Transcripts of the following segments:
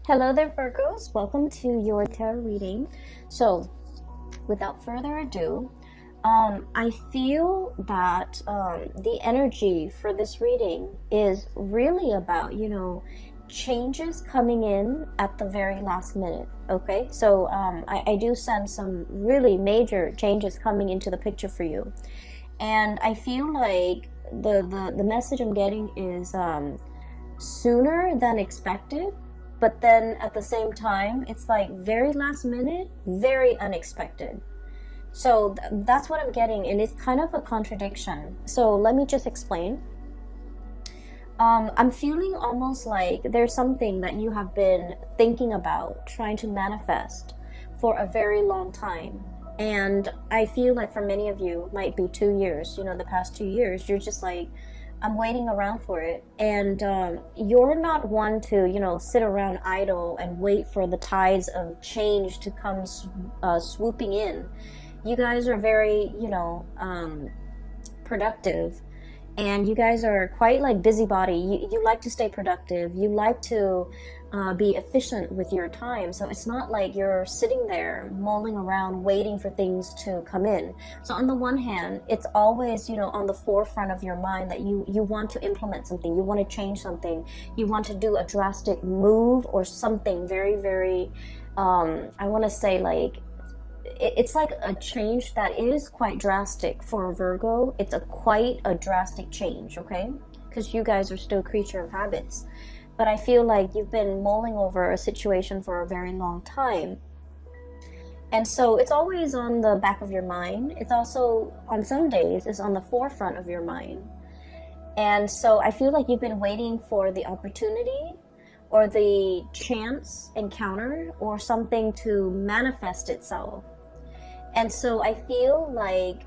Hello there, Virgos. Welcome to your tarot reading. So, without further ado, I feel that the energy for this reading is really about, changes coming in at the very last minute. Okay, so I do sense some really major changes coming into the picture for you, and I feel like the message I'm getting is sooner than expected, but then at the same time it's like very last minute, very unexpected. So that's what I'm getting, and it's kind of a contradiction. So let me just explain. I'm feeling almost like there's something that you have been thinking about, trying to manifest for a very long time. And I feel like for many of you, might be 2 years, the past 2 years, you're just like, I'm waiting around for it. And you're not one to, sit around idle and wait for the tides of change to come swooping in. You guys are very, productive. And you guys are quite like busybody. You like to stay productive. You like to be efficient with your time. So it's not like you're sitting there mulling around waiting for things to come in. So on the one hand, it's always, on the forefront of your mind that you want to implement something. You want to change something. You want to do a drastic move or something very, very, I want to say like, it's like a change that is quite drastic for a Virgo. It's quite a drastic change, okay? Because you guys are still a creature of habits. But I feel like you've been mulling over a situation for a very long time. And so it's always on the back of your mind. It's also, on some days, it's on the forefront of your mind. And so I feel like you've been waiting for the opportunity or the chance encounter or something to manifest itself. And so I feel like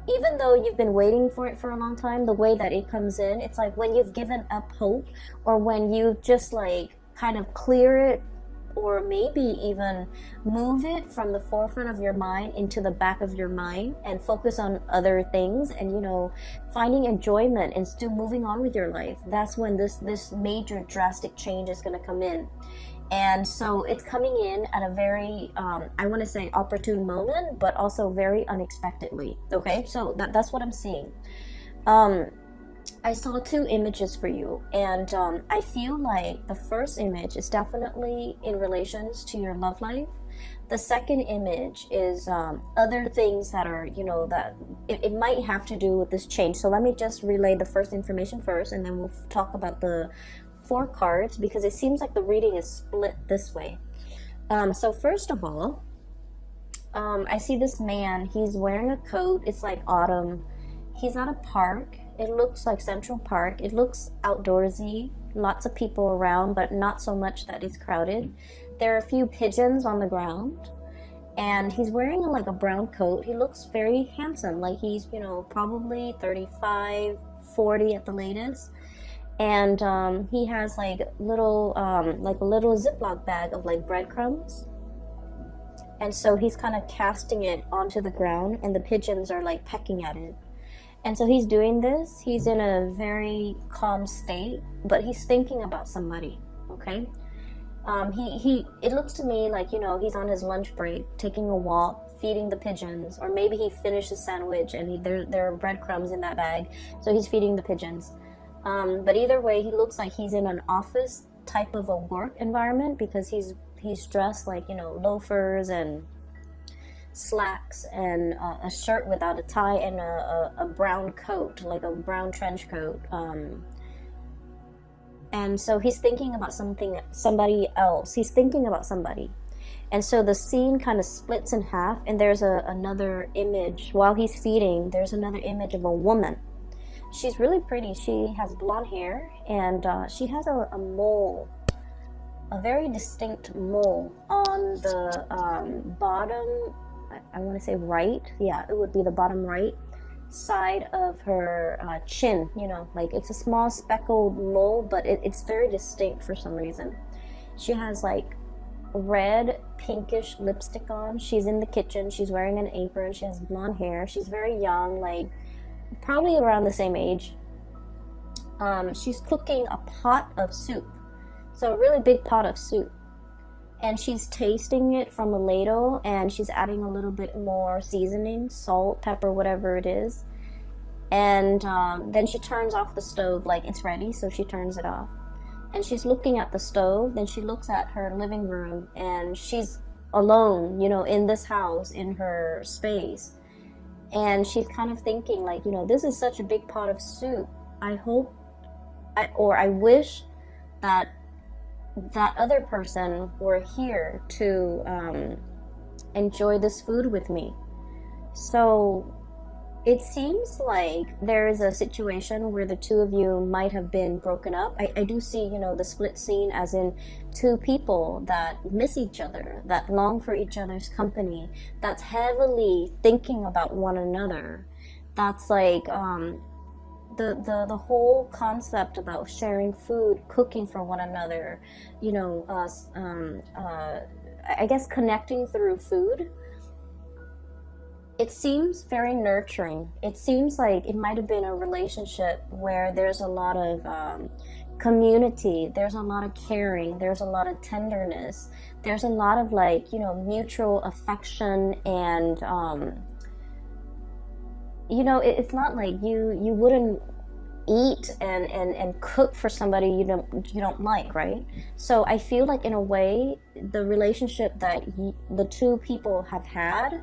even though you've been waiting for it for a long time, the way that it comes in, it's like when you've given up hope, or when you just like kind of clear it, or maybe even move it from the forefront of your mind into the back of your mind and focus on other things and, finding enjoyment and still moving on with your life. That's when this major drastic change is going to come in. And so it's coming in at a very, I want to say opportune moment, but also very unexpectedly. Okay, so that's what I'm seeing. I saw 2 images for you, and I feel like the first image is definitely in relations to your love life. The second image is other things that are, that it might have to do with this change. So let me just relay the first information first, and then we'll talk about the 4 cards, because it seems like the reading is split this way. So first of all, I see this man. He's wearing a coat. It's like autumn. He's at a park. It looks like Central Park. It looks outdoorsy. Lots of people around, but not so much that it's crowded. There are a few pigeons on the ground, and he's wearing like a brown coat. He looks very handsome, like he's, probably 35, 40 at the latest. And he has like a little Ziploc bag of like breadcrumbs, and so he's kind of casting it onto the ground, and the pigeons are like pecking at it. And so he's doing this. He's in a very calm state, but he's thinking about somebody. Okay. It looks to me like, he's on his lunch break, taking a walk, feeding the pigeons, or maybe he finished his sandwich and there are breadcrumbs in that bag, so he's feeding the pigeons. But either way, he looks like he's in an office type of a work environment, because he's dressed like, loafers and slacks and a shirt without a tie and a brown coat, like a brown trench coat. And so he's thinking about somebody else. He's thinking about somebody. And so the scene kind of splits in half, and there's another image. While he's feeding, there's another image of a woman. She's really pretty. She has blonde hair, and she has a mole, a very distinct mole on the bottom, I want to say right. Yeah, it would be the bottom right side of her chin. Like it's a small speckled mole, but it's very distinct for some reason. She has like red pinkish lipstick on. She's in the kitchen. She's wearing an apron. She has blonde hair. She's very young, like probably around the same age. She's cooking a pot of soup. So a really big pot of soup. And she's tasting it from a ladle, and she's adding a little bit more seasoning, salt, pepper, whatever it is. And then she turns off the stove, like it's ready, so she turns it off. And she's looking at the stove, then she looks at her living room, and she's alone, you know, in this house, in her space. And she's kind of thinking like, you know, this is such a big pot of soup. I wish that that other person were here to enjoy this food with me. So it seems like there is a situation where the two of you might have been broken up. I do see, you know, the split scene as in two people that miss each other, that long for each other's company, that's heavily thinking about one another. That's like the whole concept about sharing food, cooking for one another, you know, I guess connecting through food. It seems very nurturing. It seems like it might have been a relationship where there's a lot of community, there's a lot of caring, there's a lot of tenderness, there's a lot of like, you know, mutual affection, and you know, it's not like you wouldn't eat and cook for somebody you don't like, right? So I feel like in a way the relationship that the two people have had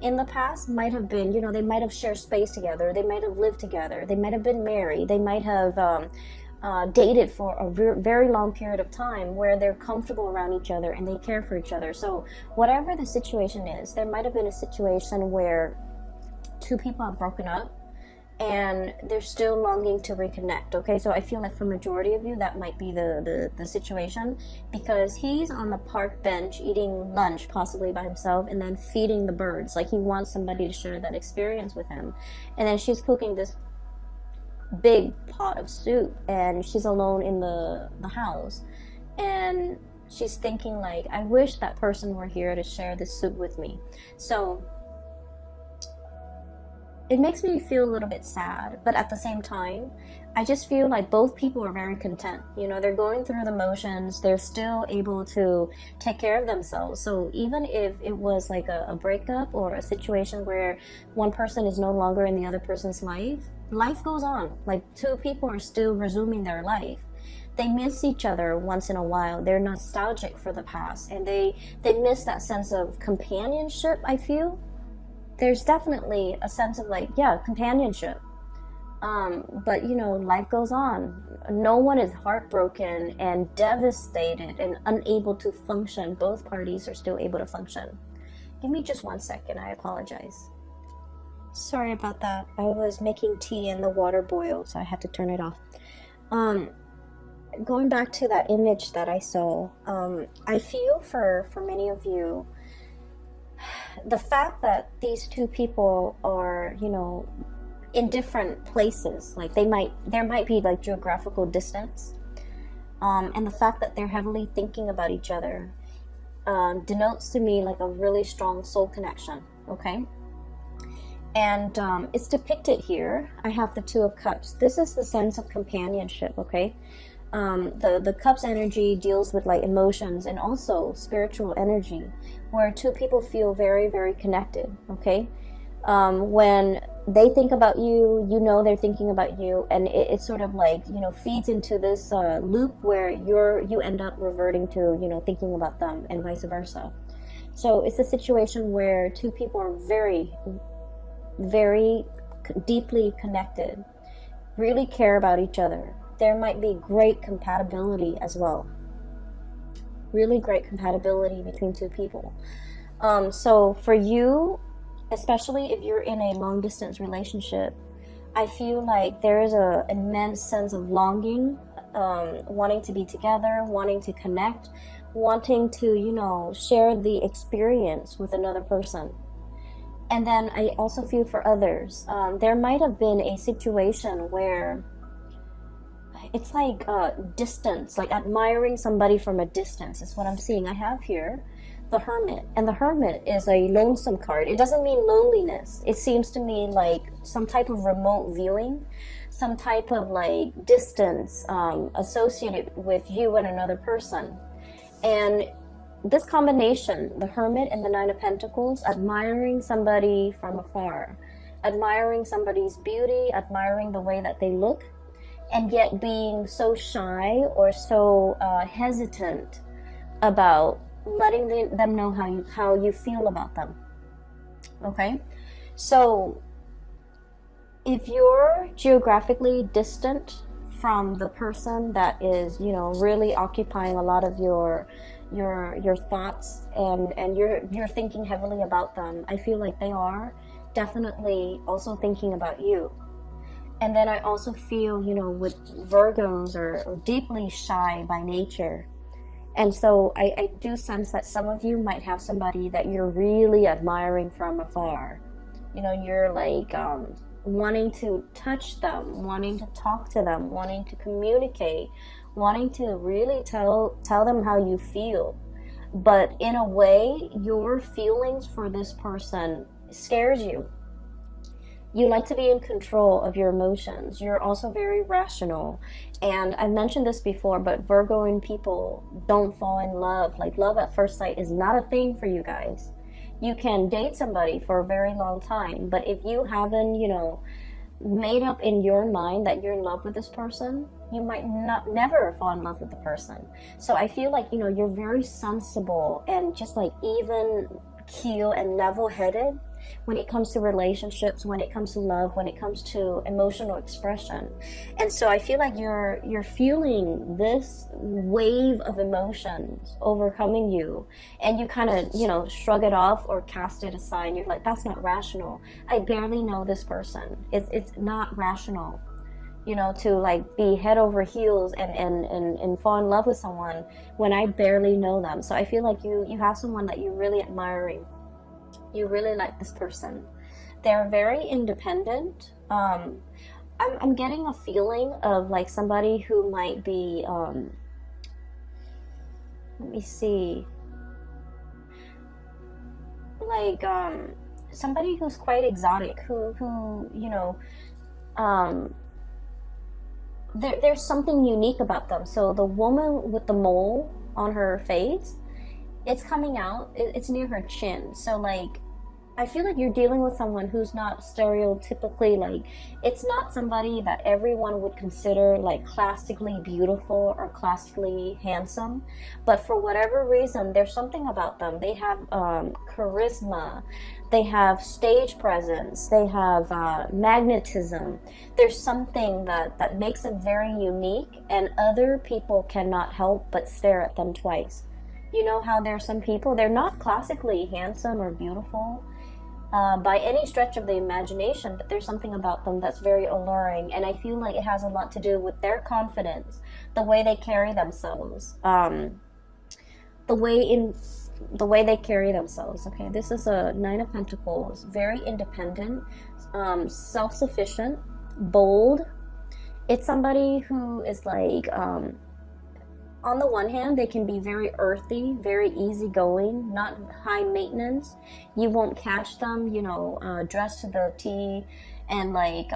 in the past might have been, you know, they might have shared space together, they might have lived together, they might have been married, they might have dated for a very long period of time where they're comfortable around each other and they care for each other. So whatever the situation is, there might have been a situation where two people have broken up and they're still longing to reconnect. Okay, so I feel like for majority of you that might be the situation, because he's on the park bench eating lunch possibly by himself and then feeding the birds, like he wants somebody to share that experience with him. And then she's cooking this big pot of soup and she's alone in the house, and she's thinking like, I wish that person were here to share this soup with me. So it makes me feel a little bit sad, but at the same time, I just feel like both people are very content. You know, they're going through the motions, they're still able to take care of themselves. So even if it was like a breakup or a situation where one person is no longer in the other person's life goes on. Like two people are still resuming their life. They miss each other once in a while. They're nostalgic for the past, and they miss that sense of companionship, I feel. There's definitely a sense of like, yeah, companionship. But you know, life goes on. No one is heartbroken and devastated and unable to function. Both parties are still able to function. Give me just 1 second, I apologize. Sorry about that. I was making tea and the water boiled, so I had to turn it off. Going back to that image that I saw, I feel for many of you, the fact that these two people are, you know, in different places, like there might be like geographical distance, and the fact that they're heavily thinking about each other denotes to me like a really strong soul connection. Okay, and it's depicted here. I have the Two of Cups. This is the sense of companionship. Okay, the Cups energy deals with like emotions and also spiritual energy, where two people feel very, very connected. Okay, when they think about you, you know they're thinking about you, and it's sort of like, you know, feeds into this loop where you end up reverting to, you know, thinking about them, and vice versa. So it's a situation where two people are very, very deeply connected, really care about each other. There might be great compatibility as well. Really great compatibility between two people. So for you, especially if you're in a long distance relationship, I feel like there is an immense sense of longing, wanting to be together, wanting to connect, wanting to, you know, share the experience with another person. And then I also feel for others, there might have been a situation where it's like distance, like admiring somebody from a distance is what I'm seeing. I have here the Hermit, and the Hermit is a lonesome card. It doesn't mean loneliness. It seems to mean like some type of remote viewing. some type of like distance associated with you and another person. And this combination, the Hermit and the Nine of Pentacles, admiring somebody from afar, admiring somebody's beauty, admiring the way that they look, and yet being so shy or so hesitant about letting them know how you feel about them. Okay, so if you're geographically distant from the person that is, you know, really occupying a lot of your thoughts, and you're thinking heavily about them, I feel like they are definitely also thinking about you. And then I also feel, you know, with Virgos are deeply shy by nature. And so I do sense that some of you might have somebody that you're really admiring from afar. You know, you're like wanting to touch them, wanting to talk to them, wanting to communicate, wanting to really tell them how you feel. But in a way, your feelings for this person scares you. You like to be in control of your emotions. You're also very rational. And I've mentioned this before, but Virgoing people don't fall in love. Like, love at first sight is not a thing for you guys. You can date somebody for a very long time, but if you haven't, you know, made up in your mind that you're in love with this person, you might never fall in love with the person. So I feel like, you know, you're very sensible and just like even keel and level-headed when it comes to relationships, when it comes to love, when it comes to emotional expression. And so I feel like you're feeling this wave of emotions overcoming you, and you kind of, you know, shrug it off or cast it aside. You're like, that's not rational. I barely know this person. It's not rational, you know, to like be head over heels and fall in love with someone when I barely know them. So I feel like you have someone that you're really admiring. You really like this person. They're very independent. I'm getting a feeling of like somebody who might be, let me see, like somebody who's quite exotic, who you know, there's something unique about them. So the woman with the mole on her face, it's coming out, it's near her chin. So like, I feel like you're dealing with someone who's not stereotypically, like, it's not somebody that everyone would consider like classically beautiful or classically handsome, but for whatever reason, there's something about them. They have charisma, they have stage presence, they have magnetism. There's something that makes them very unique, and other people cannot help but stare at them twice. You know how there's some people, they're not classically handsome or beautiful by any stretch of the imagination, but there's something about them that's very alluring, and I feel like it has a lot to do with their confidence, the way they carry themselves, the way they carry themselves. Okay, this is a Nine of Pentacles, very independent, self-sufficient, bold. It's somebody who is like, on the one hand, they can be very earthy, very easygoing, not high maintenance. You won't catch them, you know, dressed to the T and like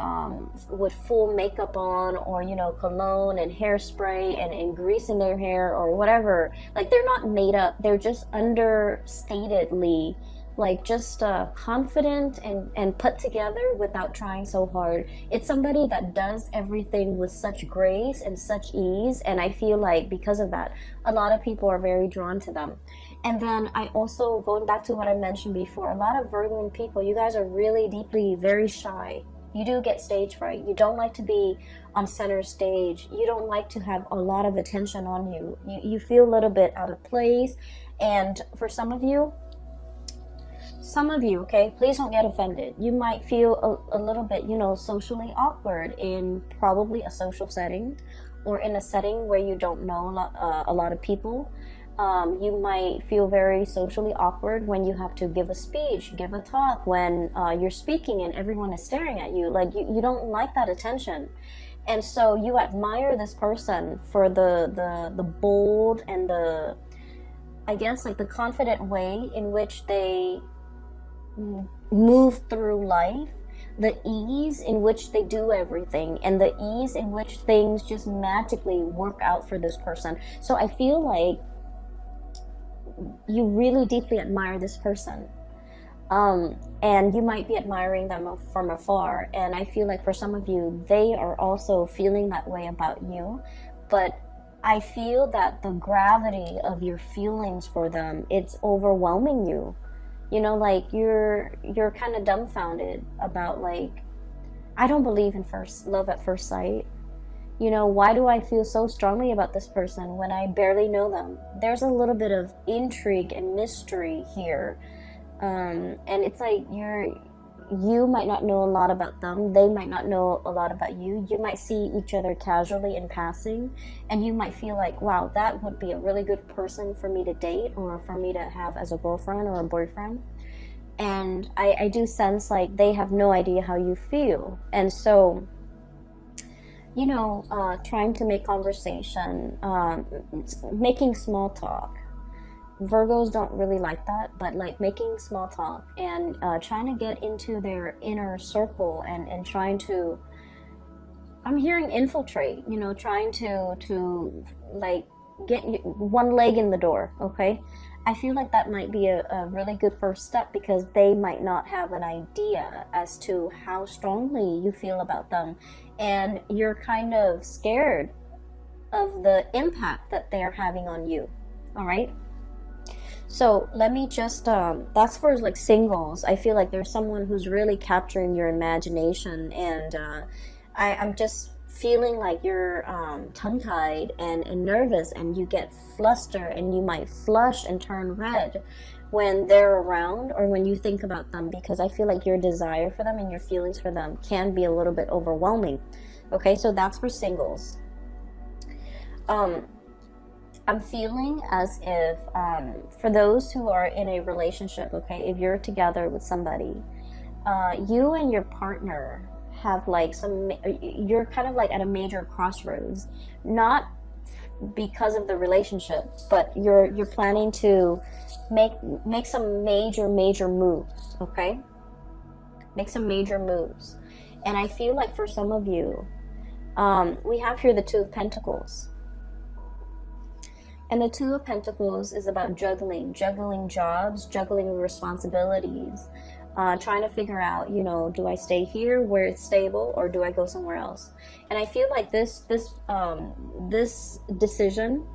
with full makeup on, or, you know, cologne and hairspray and grease in their hair or whatever. Like, they're not made up. They're just understatedly like just confident and put together without trying so hard. It's somebody that does everything with such grace and such ease, and I feel like because of that, a lot of people are very drawn to them. And then I also, going back to what I mentioned before, a lot of Virgo people, you guys are really deeply very shy. You do get stage fright. You don't like to be on center stage. You don't like to have a lot of attention on you. You feel a little bit out of place. And for some of you, okay, please don't get offended. You might feel a little bit, you know, socially awkward in probably a social setting, or in a setting where you don't know a lot of people. You might feel very socially awkward when you have to give a speech, give a talk, when you're speaking and everyone is staring at you. Like, you don't like that attention. And so you admire this person for the bold and the, I guess, like the confident way in which they move through life. the ease in which they do everything, and the ease in which things just magically work out for this person. So I feel like you really deeply admire this person. And you might be admiring them from afar. And I feel like for some of you, they are also feeling that way about you. But I feel that the gravity of your feelings for them, it's overwhelming you. You know, like you're kind of dumbfounded about, like, I don't believe in love at first sight. You know, why do I feel so strongly about this person when I barely know them? There's a little bit of intrigue and mystery here. And it's like you might not know a lot about them. They might not know a lot about you. You might see each other casually in passing, and you might feel like, wow, that would be a really good person for me to date or for me to have as a girlfriend or a boyfriend. And I do sense like they have no idea how you feel. And so, you know, trying to make conversation, making small talk. Virgos don't really like that, but like making small talk and trying to get into their inner circle and trying to, I'm hearing infiltrate, you know, trying to like get one leg in the door, okay? I feel like that might be a really good first step, because they might not have an idea as to how strongly you feel about them, and you're kind of scared of the impact that they're having on you, all right? So let me just, that's for like singles. I feel like there's someone who's really capturing your imagination, and I'm just feeling like you're tongue-tied and nervous, and you get flustered, and you might flush and turn red when they're around or when you think about them, because I feel like your desire for them and your feelings for them can be a little bit overwhelming. Okay, so that's for singles. I'm feeling as if, for those who are in a relationship, okay, if you're together with somebody, you and your partner have like you're kind of like at a major crossroads, not because of the relationship, but you're planning to make some major moves, okay? Make some major moves. And I feel like for some of you, we have here the Two of Pentacles. And the Two of Pentacles is about juggling jobs, juggling responsibilities, trying to figure out, you know, do I stay here where it's stable, or do I go somewhere else? And I feel like this decision,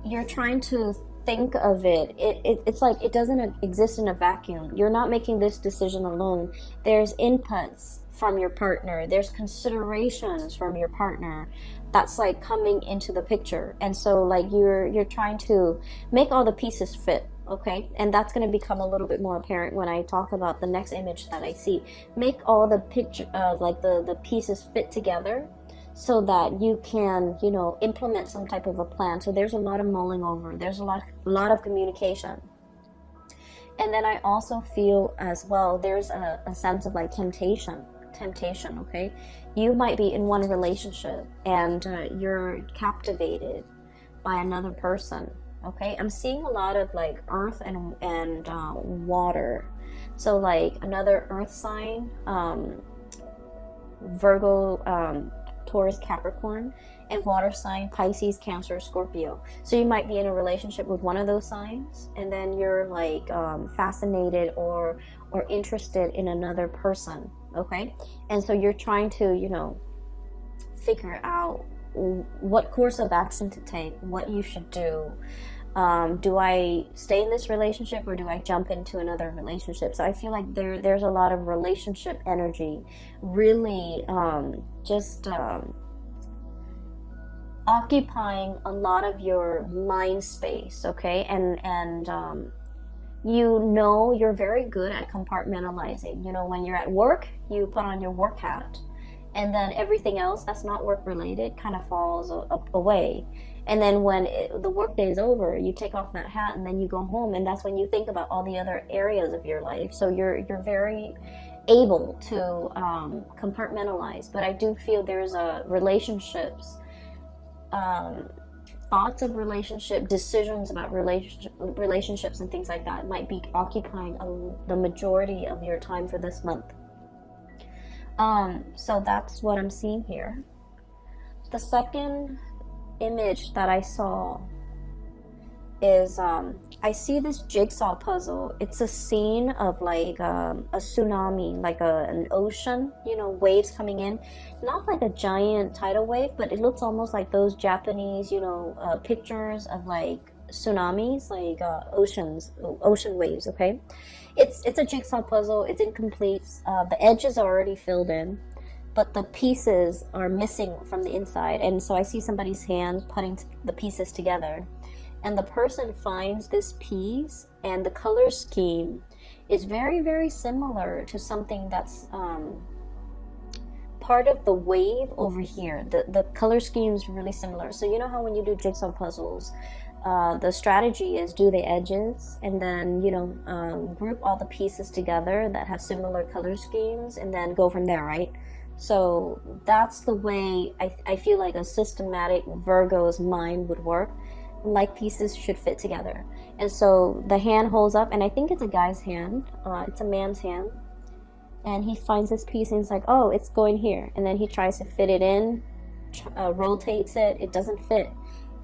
you're trying to think of it. It's like it doesn't exist in a vacuum. You're not making this decision alone. There's inputs from your partner. There's considerations from your partner that's like coming into the picture. And so like you're trying to make all the pieces fit, okay? And that's going to become a little bit more apparent when I talk about the next image that I see. Make all the picture like the pieces fit together so that you can, you know, implement some type of a plan. So there's a lot of mulling over. There's a lot of communication. And then I also feel as well, there's a sense of like temptation, okay? You might be in one relationship and you're captivated by another person, okay? I'm seeing a lot of like earth and water. So like another earth sign, Virgo, Taurus, Capricorn, and water sign, Pisces, Cancer, Scorpio. So you might be in a relationship with one of those signs, and then you're like fascinated or interested in another person, okay? And so you're trying to, you know, figure out what course of action to take, what you should do. Do I stay in this relationship or do I jump into another relationship? So I feel like there's a lot of relationship energy, really occupying a lot of your mind space, okay? And you know, you're very good at compartmentalizing. You know, when you're at work, you put on your work hat, and then everything else that's not work related kind of falls away. And then when the work day is over, you take off that hat and then you go home, and that's when you think about all the other areas of your life. So you're very able to compartmentalize. But I do feel there's relationships, thoughts of relationship, decisions about relationships and things like that might be occupying the majority of your time for this month. So that's what I'm seeing here. The second image that I saw is I see this jigsaw puzzle. It's a scene of like a tsunami, like an ocean, you know, waves coming in. Not like a giant tidal wave, but it looks almost like those Japanese, you know, pictures of like tsunamis, like ocean waves. Okay, it's a jigsaw puzzle. It's incomplete. The edges are already filled in, but the pieces are missing from the inside. And so I see somebody's hand putting the pieces together. And the person finds this piece, and the color scheme is very, very similar to something that's part of the wave over here. The color scheme is really similar. So you know how when you do jigsaw puzzles, the strategy is do the edges and then, you know, group all the pieces together that have similar color schemes and then go from there, right? So that's the way I feel like a systematic Virgo's mind would work. Like pieces should fit together. And so the hand holds up, and I think it's a guy's hand, it's a man's hand, and he finds this piece and he's like, oh, it's going here. And then he tries to fit it in, rotates it, it doesn't fit.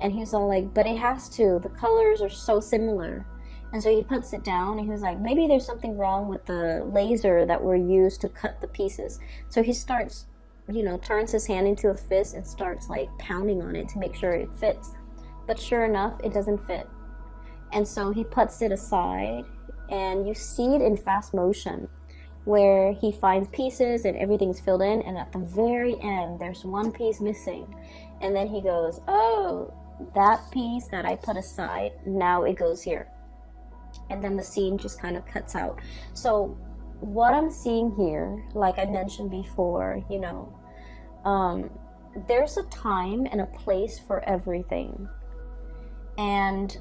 And he's all like, but it has to, the colors are so similar. And so he puts it down and he was like, maybe there's something wrong with the laser that were used to cut the pieces. So he starts, you know, turns his hand into a fist and starts like pounding on it to make sure it fits. But sure enough, it doesn't fit. And so he puts it aside, and you see it in fast motion where he finds pieces and everything's filled in, and at the very end there's one piece missing. And then he goes, oh, that piece that I put aside, now it goes here. And then the scene just kind of cuts out. So what I'm seeing here, like I mentioned before, you know, there's a time and a place for everything. And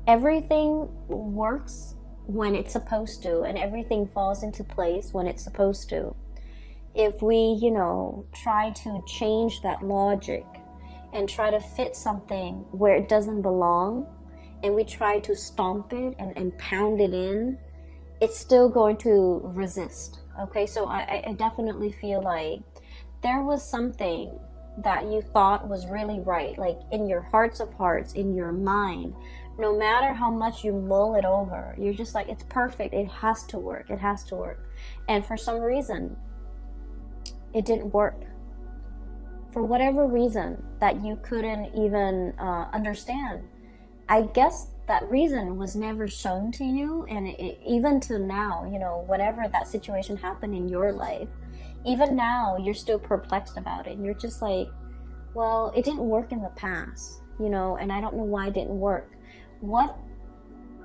everything works when it's supposed to, and everything falls into place when it's supposed to. If we, you know, try to change that logic and try to fit something where it doesn't belong, and we try to stomp it and pound it in, it's still going to resist. Okay, so I definitely feel like there was something that you thought was really right, like in your hearts of hearts, in your mind, no matter how much you mull it over, you're just like, it's perfect, it has to work, it has to work. And for some reason, it didn't work. For whatever reason that you couldn't even understand. I guess that reason was never shown to you, and even to now, you know, whenever that situation happened in your life, even now, you're still perplexed about it. And you're just like, well, it didn't work in the past, you know, and I don't know why it didn't work. What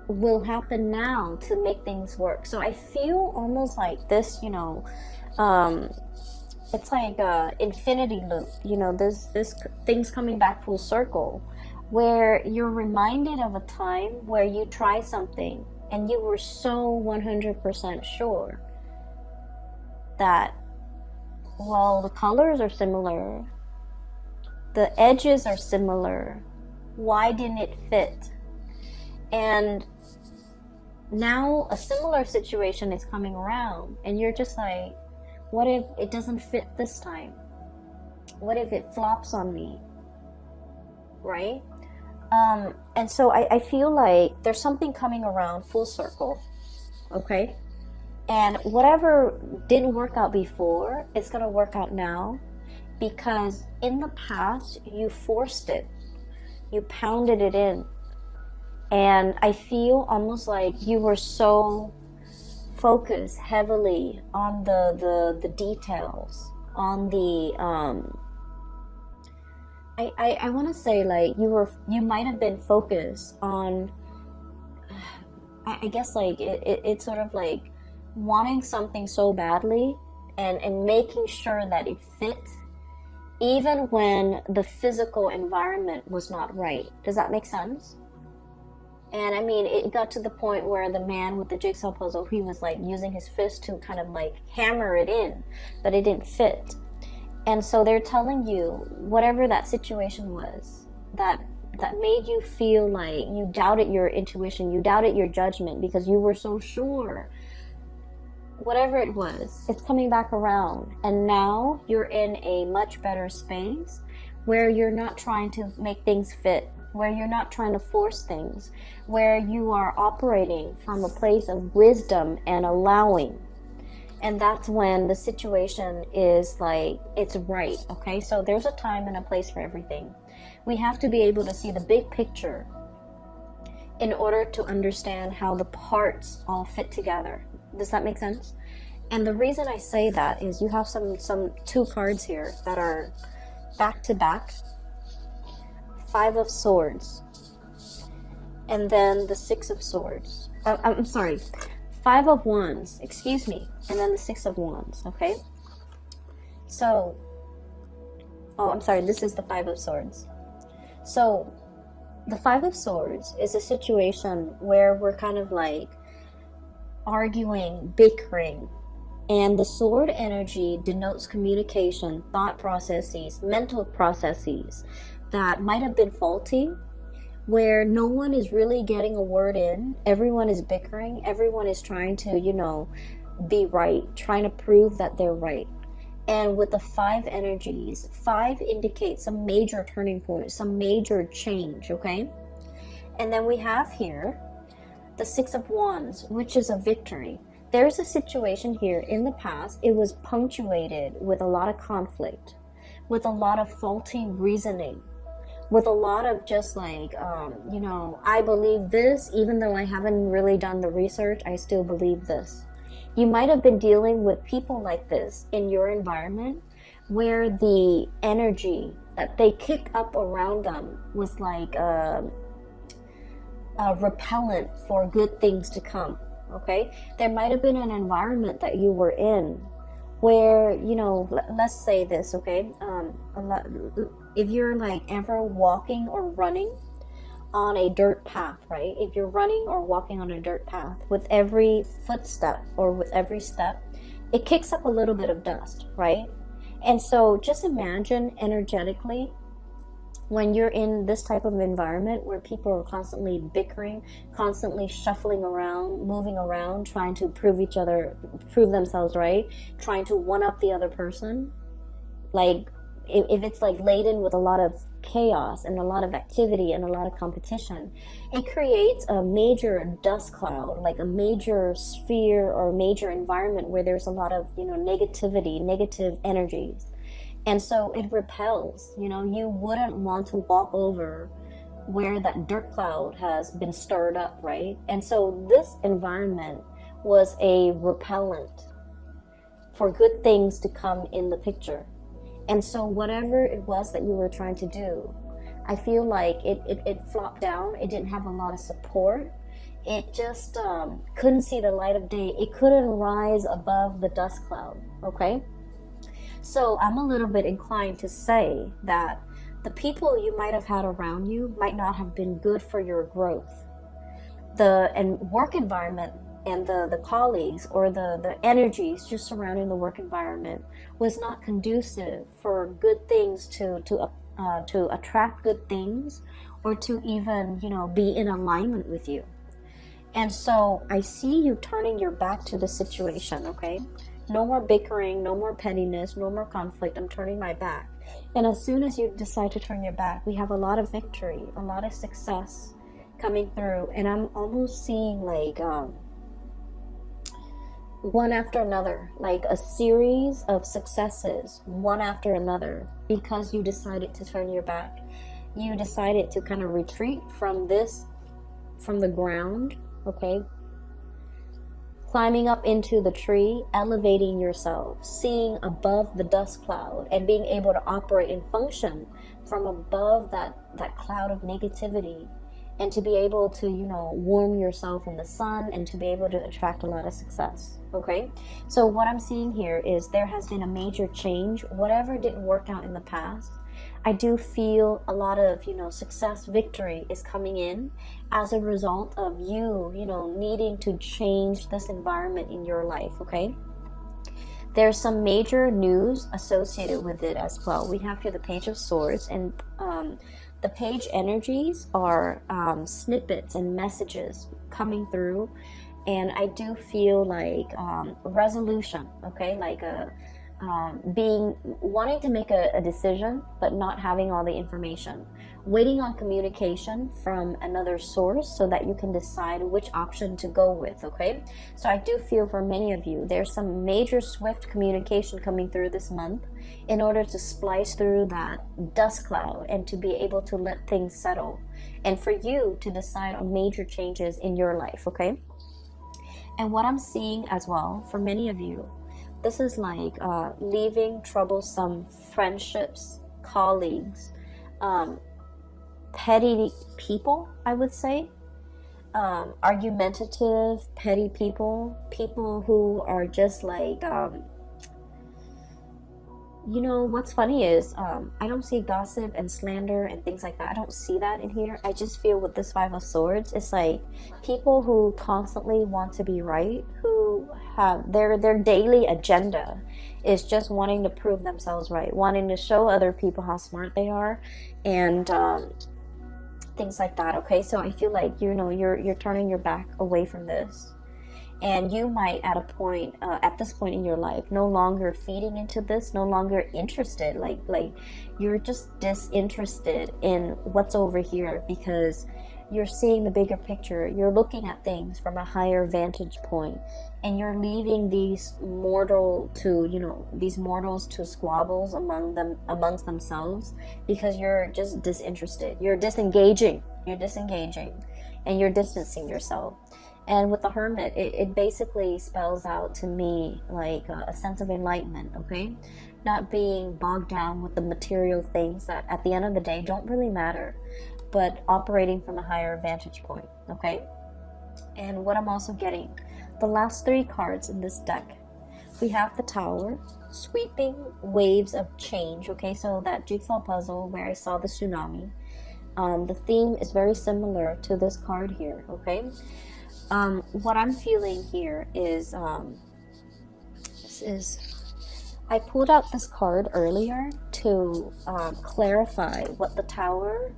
will happen now to make things work? So I feel almost like this, you know, it's like a infinity loop, you know, this things coming back full circle, where you're reminded of a time where you tried something and you were so 100% sure that, well, the colors are similar, the edges are similar, why didn't it fit? And now a similar situation is coming around, and you're just like, what if it doesn't fit this time? What if it flops on me? Right? And so I feel like there's something coming around full circle, okay? And whatever didn't work out before, it's going to work out now, because in the past, you forced it. You pounded it in. And I feel almost like you were so focused heavily on the details, on the, I want to say like you might have been focused on, I guess like it's sort of like wanting something so badly and making sure that it fits even when the physical environment was not right. Does that make sense? And I mean, it got to the point where the man with the jigsaw puzzle, he was like using his fist to kind of like hammer it in, but it didn't fit. And so they're telling you, whatever that situation was, that made you feel like you doubted your intuition, you doubted your judgment because you were so sure whatever it was, it's coming back around. And now you're in a much better space where you're not trying to make things fit, where you're not trying to force things, where you are operating from a place of wisdom and allowing. And that's when the situation is like, it's right, okay? So there's a time and a place for everything. We have to be able to see the big picture in order to understand how the parts all fit together. Does that make sense? And the reason I say that is you have some two cards here that are back to back. 5 of Swords. And then the 6 of Swords. I'm sorry. 5 of Wands. Excuse me. And then the 6 of Wands. Okay? So, I'm sorry. This is the 5 of Swords. So, the 5 of Swords is a situation where we're kind of like arguing, bickering. And the sword energy denotes communication, thought processes, mental processes that might have been faulty, where no one is really getting a word in. Everyone is bickering. Everyone is trying to, be right, trying to prove that they're right. And with the 5 energies, 5 indicates some major turning point, some major change, okay? And then we have here the 6 of Wands, which is a victory. There's a situation here in the past, it was punctuated with a lot of conflict, with a lot of faulty reasoning, with a lot of just like, I believe this, even though I haven't really done the research, I still believe this. You might have been dealing with people like this in your environment where the energy that they kick up around them was like a repellent for good things to come, okay? There might have been an environment that you were in where, let's say this, okay? If you're like ever walking or running on a dirt path, right? If you're running or walking on a dirt path, with every footstep or with every step, it kicks up a little bit of dust, right? And so just imagine energetically when you're in this type of environment where people are constantly bickering, constantly shuffling around, moving around, trying to prove themselves right, trying to one up the other person. Like, if it's like laden with a lot of chaos and a lot of activity and a lot of competition, it creates a major dust cloud, like a major sphere or a major environment where there's a lot of, negativity, negative energies. And so it repels, you wouldn't want to walk over where that dirt cloud has been stirred up, right? And so this environment was a repellent for good things to come in the picture. And so whatever it was that you were trying to do, I feel like it flopped down. It didn't have a lot of support. It just couldn't see the light of day. It couldn't rise above the dust cloud, okay? So I'm a little bit inclined to say that the people you might have had around you might not have been good for your growth. The work environment and the colleagues or the energies just surrounding the work environment was not conducive for good things to attract good things or to even, be in alignment with you. And so I see you turning your back to the situation, okay? No more bickering, no more pettiness, no more conflict. I'm turning my back. And as soon as you decide to turn your back, we have a lot of victory, a lot of success coming through. And I'm almost seeing like one after another, like a series of successes, one after another, because you decided to turn your back. You decided to kind of retreat from the ground, okay? Climbing up into the tree, elevating yourself, seeing above the dust cloud, and being able to operate and function from above that cloud of negativity, and to be able to, warm yourself in the sun and to be able to attract a lot of success, okay? So what I'm seeing here is there has been a major change. Whatever didn't work out in the past, I do feel a lot of, success, victory is coming in as a result of you, needing to change this environment in your life, okay? There's some major news associated with it as well. We have here the Page of Swords, and the page energies are snippets and messages coming through, And I do feel like resolution, okay, like being wanting to make a decision but not having all the information, waiting on communication from another source so that you can decide which option to go with. Okay, so I do feel for many of you there's some major swift communication coming through this month in order to splice through that dust cloud and to be able to let things settle, and for you to decide on major changes in your life. Okay, and what I'm seeing as well for many of you, this is like leaving troublesome friendships, colleagues, petty people, I would say. Argumentative, petty people, people who are just like, you know, what's funny is I don't see gossip and slander and things like that. I don't see that in here. I just feel with this Five of Swords, it's like people who constantly want to be right, who have their daily agenda is just wanting to prove themselves right, wanting to show other people how smart they are, and things like that. Okay, so I feel like, you know, you're turning your back away from this. And you might at this point in your life, no longer feeding into this, no longer interested, like you're just disinterested in what's over here because you're seeing the bigger picture. You're looking at things from a higher vantage point, and you're leaving these mortals to squabbles amongst themselves because you're just disinterested. You're disengaging, and you're distancing yourself. And with the Hermit, it basically spells out to me like a sense of enlightenment, okay? Not being bogged down with the material things that at the end of the day don't really matter, but operating from a higher vantage point, okay? And what I'm also getting, the last three cards in this deck, we have the Tower, sweeping waves of change, okay? So that jigsaw puzzle where I saw the tsunami, the theme is very similar to this card here, okay? What I'm feeling here is, I pulled out this card earlier to clarify what the Tower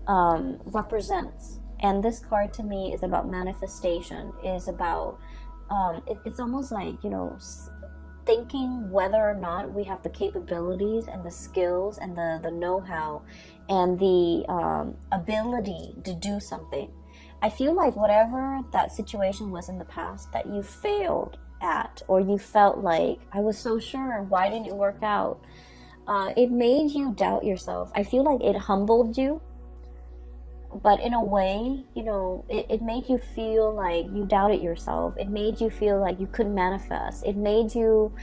represents. And this card to me is about manifestation, is about, it's almost like, you know, thinking whether or not we have the capabilities and the skills and the know-how and the ability to do something. I feel like whatever that situation was in the past that you failed at, or you felt like, I was so sure, why didn't it work out? It made you doubt yourself. I feel like it humbled you, but in a way, you know, it made you feel like you doubted yourself. It made you feel like you couldn't manifest. It made you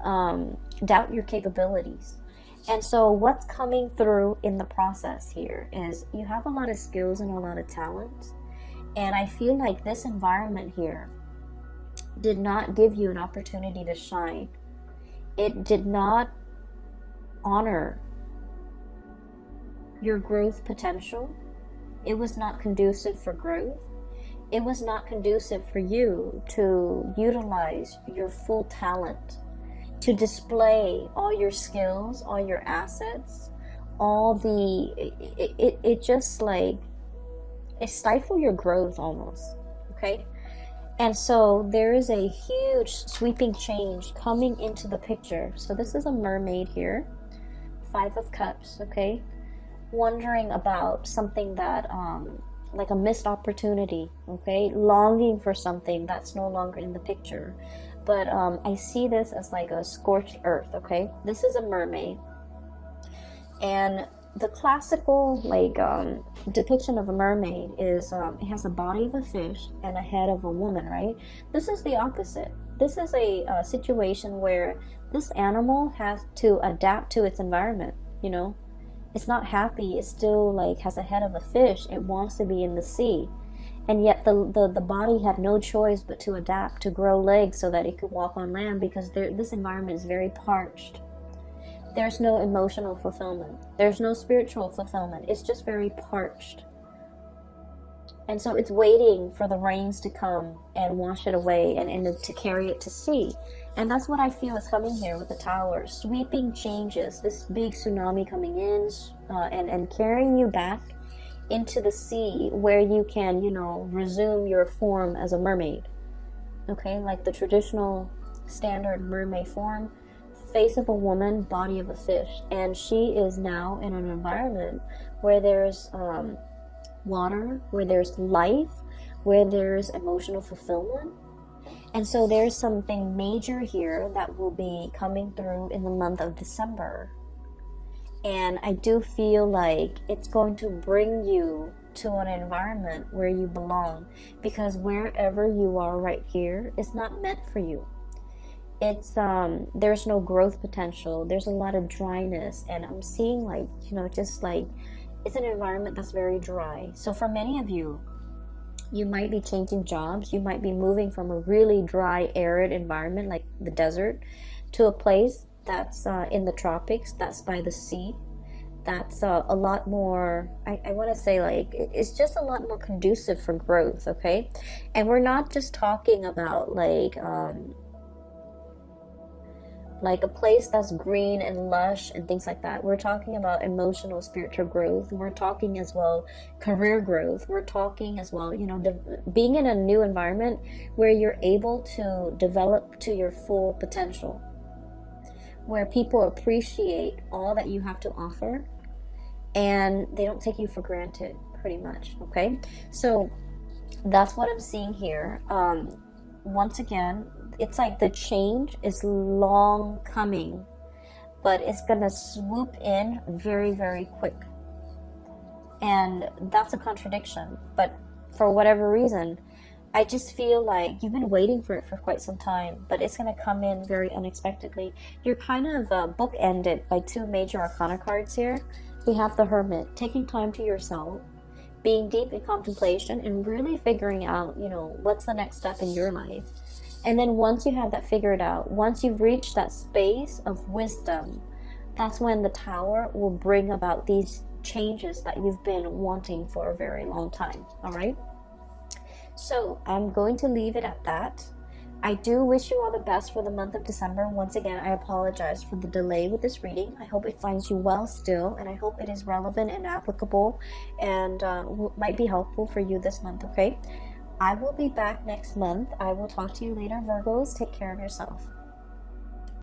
doubt your capabilities. And so what's coming through in the process here is you have a lot of skills and a lot of talent. And I feel like this environment here did not give you an opportunity to shine. It did not honor your growth potential. It was not conducive for growth. It was not conducive for you to utilize your full talent, to display all your skills, all your assets, all the, it just like, it stifles your growth almost, okay? And so there is a huge sweeping change coming into the picture. So this is a mermaid here, Five of Cups, okay? Wondering about something that, like a missed opportunity, okay? Longing for something that's no longer in the picture. But I see this as like a scorched earth, okay? This is a mermaid. And the classical like depiction of a mermaid is it has a body of a fish and a head of a woman, right? This is the opposite. This is a situation where this animal has to adapt to its environment, you know? It's not happy. It still like has a head of a fish. It wants to be in the sea. And yet the body had no choice but to adapt, to grow legs so that it could walk on land, because this environment is very parched. There's no emotional fulfillment. There's no spiritual fulfillment. It's just very parched. And so it's waiting for the rains to come and wash it away and to carry it to sea. And that's what I feel is coming here with the Tower. Sweeping changes, this big tsunami coming in and carrying you back into the sea where you can, you know, resume your form as a mermaid. okay, like the traditional standard mermaid form, face of a woman, body of a fish. And she is now in an environment where there's water, where there's life, where there's emotional fulfillment. And so there's something major here that will be coming through in the month of December. And I do feel like it's going to bring you to an environment where you belong, because wherever you are right here is not meant for you. It's there's no growth potential. There's a lot of dryness, and I'm seeing like, you know, just like it's an environment that's very dry. So for many of you, you might be changing jobs. You might be moving from a really dry, arid environment like the desert to a place that's in the tropics, that's by the sea, that's a lot more, I want to say, like, it's just a lot more conducive for growth, okay? And we're not just talking about like a place that's green and lush and things like that. We're talking about emotional, spiritual growth. We're talking as well career growth. We're talking as well, you know, being in a new environment where you're able to develop to your full potential, where people appreciate all that you have to offer and they don't take you for granted, pretty much, okay? So that's what I'm seeing here. Once again, it's like the change is long coming, but it's gonna swoop in very, very quick. And that's a contradiction, but for whatever reason, I just feel like you've been waiting for it for quite some time, but it's going to come in very unexpectedly. You're kind of bookended by two major arcana cards here. We have the Hermit, taking time to yourself, being deep in contemplation, and really figuring out, you know, what's the next step in your life. And then once you have that figured out, once you've reached that space of wisdom, that's when the Tower will bring about these changes that you've been wanting for a very long time, all right? So I'm going to leave it at that. I do wish you all the best for the month of December. Once again, I apologize for the delay with this reading. I hope it finds you well still, and I hope it is relevant and applicable and might be helpful for you this month, okay? I will be back next month. I will talk to you later, Virgos. Take care of yourself.